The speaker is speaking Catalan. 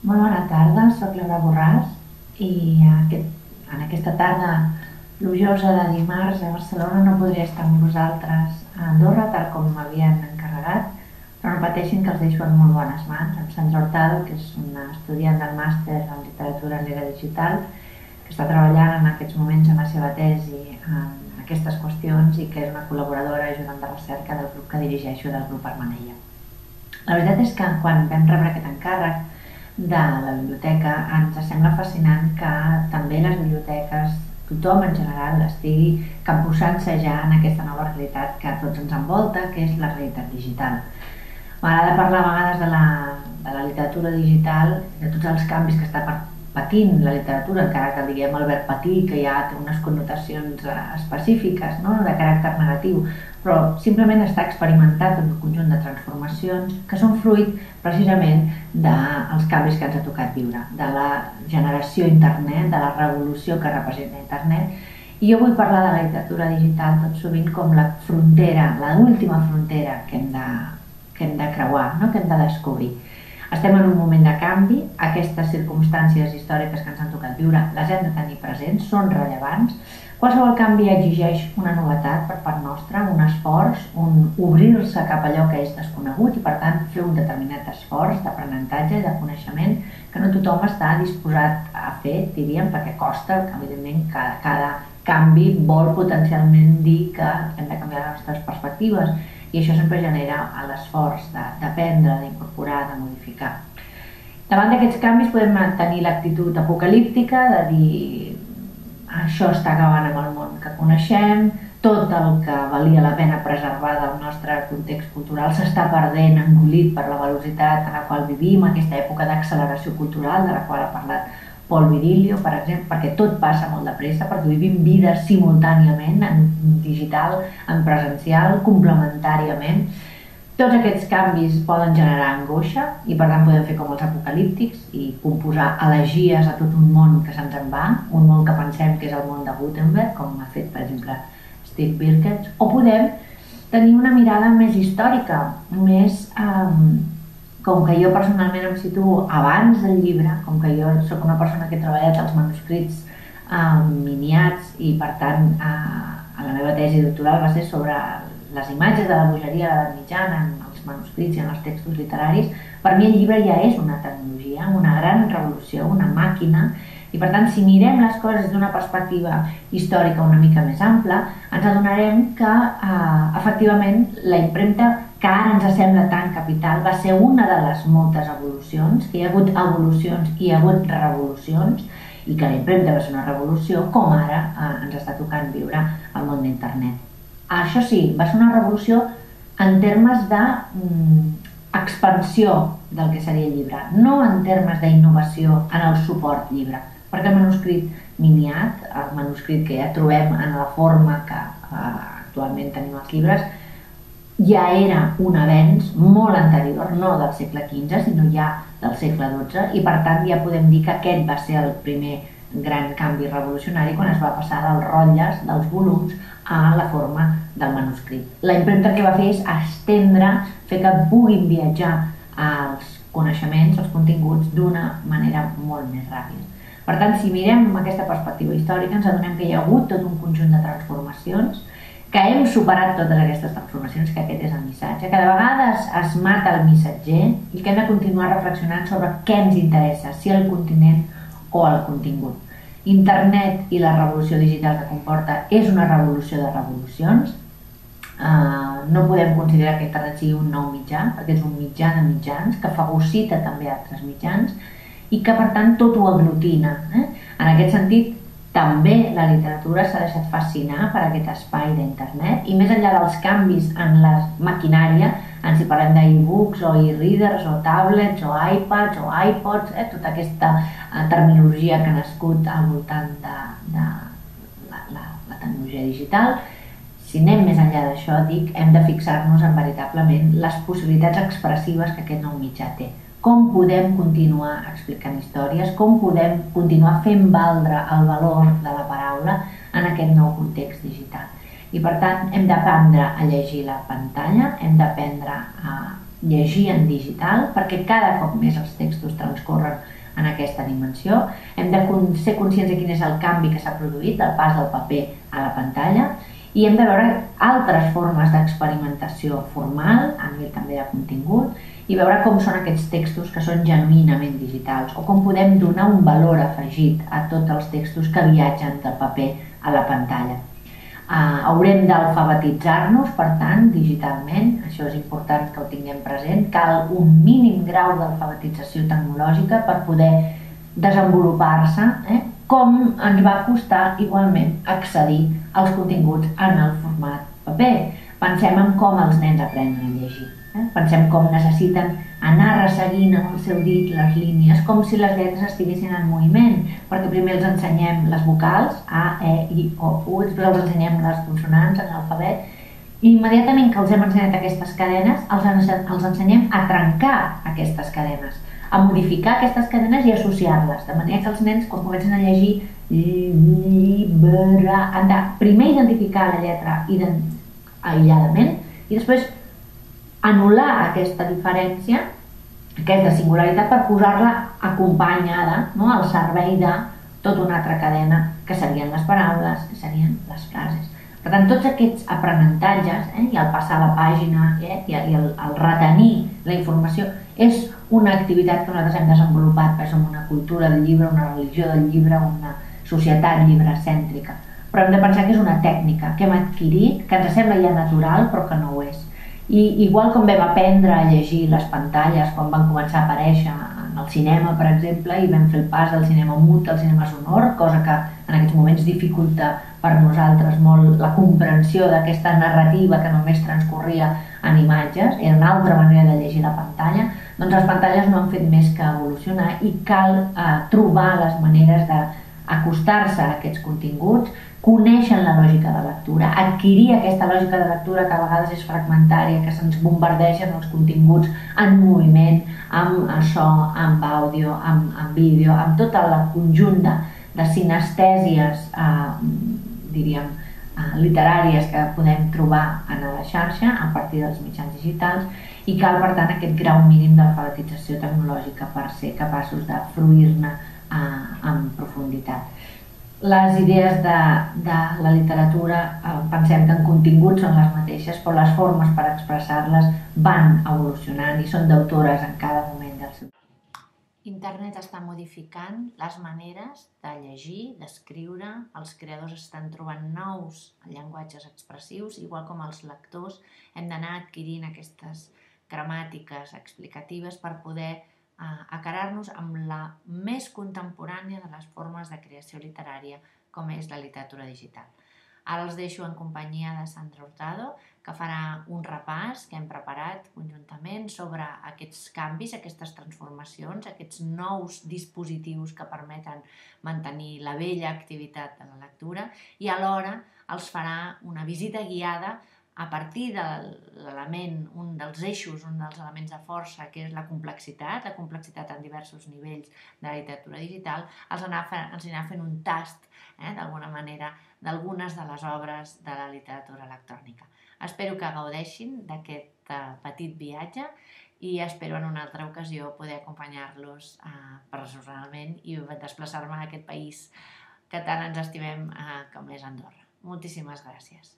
Molt bona tarda, soc Laura Borràs i en aquesta tarda plujosa de dimarts a Barcelona no podré estar amb vosaltres a Andorra tal com m'havien encarregat, però no pateixin que els deixo en molt bones mans, amb Sandra Hurtado, que és una estudiant del màster en literatura en l'era digital, que està treballant en aquests moments en la seva tesi en aquestes qüestions i que és una col·laboradora ajudant de recerca del grup que dirigeixo del grup Armanella. La veritat és que quan vam rebre aquest encàrrec de la biblioteca ens sembla fascinant que també les biblioteques, tothom en general, estigui capbussant-se ja en aquesta nova realitat que a tots ens envolta, que és la realitat digital. M'agrada parlar a vegades de la literatura digital, de tots els canvis que està patint la literatura, encara que diguem el verb patir, que ja té unes connotacions específiques, no? De caràcter negatiu, però simplement està experimentant un conjunt de transformacions que són fruit precisament dels canvis que ens ha tocat viure, de la generació internet, de la revolució que representa internet. I jo vull parlar de la literatura digital tot sovint com la frontera, l'última frontera que hem de creuar, no? Que hem de descobrir. Estem en un moment de canvi, aquestes circumstàncies històriques que ens han tocat viure les hem de tenir presents, són rellevants. Qualsevol canvi exigeix una novetat per part nostra, un esforç, un obrir-se cap a allò que és desconegut i per tant fer un determinat esforç d'aprenentatge i de coneixement que no tothom està disposat a fer, diríem, perquè costa, evidentment cada canvi vol potencialment dir que hem de canviar les nostres perspectives i això sempre genera l'esforç d'aprendre, d'incorporar, de modificar. Davant d'aquests canvis podem tenir l'actitud apocalíptica de dir això està acabant amb el món que coneixem, tot el que valia la pena preservar del nostre context cultural s'està perdent, engolit per la velocitat en la qual vivim, aquesta època d'acceleració cultural de la qual ha parlat Paul Virilio, per exemple, perquè tot passa molt de pressa, perquè vivim vides simultàniament, en digital, en presencial, complementàriament. Tots aquests canvis poden generar angoixa i per tant podem fer com els apocalíptics i composar elegies a tot un món que se'ns en va, un món que pensem que és el món de Gutenberg, com ha fet, per exemple, Steve Birkett, o podem tenir una mirada més històrica, més com que jo personalment em situo abans del llibre, com que jo sóc una persona que he treballat els manuscrits miniats i per tant la meva tesi doctoral va ser sobre les imatges de la bogeria a l'edat mitjana en els manuscrits i en els textos literaris, per mi el llibre ja és una tecnologia, una gran revolució, una màquina, i per tant si mirem les coses d'una perspectiva històrica una mica més ampla, ens adonarem que efectivament la impremta que ara ens sembla tan capital va ser una de les moltes evolucions, que hi ha hagut evolucions i hi ha hagut revolucions, i que la impremta va ser una revolució, com ara ens està tocant viure al món d'internet. Això sí, va ser una revolució en termes d'expansió del que seria el llibre, no en termes d'innovació en el suport llibre, perquè el manuscrit miniat, el manuscrit que ja trobem en la forma que actualment tenim els llibres, ja era un avenç molt anterior, no del segle XV, sinó ja del segle XII, i per tant ja podem dir que aquest va ser el primer gran canvi revolucionari quan es va passar dels rotlles, dels volums, a la forma del manuscrit. La impremta que va fer és estendre, fer que puguin viatjar els coneixements, els continguts, d'una manera molt més ràpida. Per tant, si mirem amb aquesta perspectiva històrica, ens adonem que hi ha hagut tot un conjunt de transformacions, que hem superat totes aquestes transformacions, que aquest és el missatge, que de vegades es mata el missatger i que hem de continuar reflexionant sobre què ens interessa, si el continent o el contingut. Internet i la revolució digital que comporta és una revolució de revolucions. No podem considerar que internet sigui un nou mitjà, perquè és un mitjà de mitjans que fagocita també altres mitjans i que per tant tot ho aglutina. En aquest sentit, també la literatura s'ha deixat fascinar per aquest espai d'internet i més enllà dels canvis en la maquinària, si parlem d'e-books o e-readers o tablets o iPads o iPods, tota aquesta terminologia que ha nascut al voltant de la tecnologia digital, si anem més enllà d'això, hem de fixar-nos en veritablement les possibilitats expressives que aquest nou mitjà té. Com podem continuar explicant històries, com podem continuar fent valdre el valor de la paraula en aquest nou context digital. I per tant hem d'aprendre a llegir la pantalla, hem d'aprendre a llegir en digital, perquè cada cop més els textos transcorren en aquesta dimensió. Hem de ser conscients de quin és el canvi que s'ha produït, del pas del paper a la pantalla, i hem de veure altres formes d'experimentació formal, a nivell també de contingut, i veure com són aquests textos que són genuïnament digitals, o com podem donar un valor afegit a tots els textos que viatgen del paper a la pantalla. Haurem d'alfabetitzar-nos, per tant, digitalment, això és important que ho tinguem present, cal un mínim grau d'alfabetització tecnològica per poder desenvolupar-se, com ens va costar igualment accedir als continguts en el format paper. Pensem en com els nens aprenen a llegir. Pensem com necessiten anar resseguint amb el seu dit les línies, com si les lletres estiguessin en moviment, perquè primer els ensenyem les vocals, A, E, I, O, U, després els ensenyem les consonants en l'alfabet, i immediatament que els hem ensenyat aquestes cadenes, els ensenyem a trencar aquestes cadenes, a modificar aquestes cadenes i associar-les, de manera que els nens, quan comencen a llegir llibre, han de primer identificar la lletra aïlladament i després anul·lar aquesta diferència, aquesta singularitat, per posar-la acompanyada, al servei de tota una altra cadena que serien les paraules, que serien les frases. Per tant, tots aquests aprenentatges, i el passar a la pàgina i el retenir la informació, és una activitat que nosaltres hem desenvolupat, perquè som una cultura del llibre, una religió del llibre, una societat llibrecèntrica. Però hem de pensar que és una tècnica que hem adquirit, que ens sembla ja natural, però que no ho és. I igual com vam aprendre a llegir les pantalles quan van començar a aparèixer en el cinema, per exemple, i vam fer el pas del cinema mut al cinema sonor, cosa que en aquests moments dificulta per nosaltres molt la comprensió d'aquesta narrativa que només transcorria en imatges, era una altra manera de llegir la pantalla, doncs les pantalles no han fet més que evolucionar i cal trobar les maneres d'acostar-se a aquests continguts, coneixen la lògica de lectura, adquirir aquesta lògica de lectura que a vegades és fragmentària, que se'ns bombardegen els continguts en moviment, amb so, amb àudio, amb vídeo, amb tot el conjunt de sinestèsies, diríem, literàries que podem trobar a la xarxa a partir dels mitjans digitals, i cal, per tant, aquest grau mínim d'alfabetització tecnològica per ser capaços de fruir-ne en profunditat. Les idees de la literatura, pensem que en contingut són les mateixes, però les formes per expressar-les van evolucionant i són d'autores en cada moment del seu. Internet està modificant les maneres de llegir, d'escriure, els creadors estan trobant nous llenguatges expressius, igual com els lectors hem d'anar adquirint aquestes gramàtiques explicatives per poder acarar-nos amb la més contemporània de les formes de creació literària, com és la literatura digital. Ara els deixo en companyia de Sandra Hurtado, que farà un repàs que hem preparat conjuntament sobre aquests canvis, aquestes transformacions, aquests nous dispositius que permeten mantenir la vella activitat de la lectura, i alhora els farà una visita guiada a partir de l'element, un dels eixos, un dels elements de força, que és la complexitat en diversos nivells de la literatura digital, ens anirà fent un tast, d'alguna manera, d'algunes de les obres de la literatura electrònica. Espero que gaudeixin d'aquest petit viatge i espero en una altra ocasió poder acompanyar-los personalment i desplaçar-me a aquest país que tant ens estimem com és Andorra. Moltíssimes gràcies.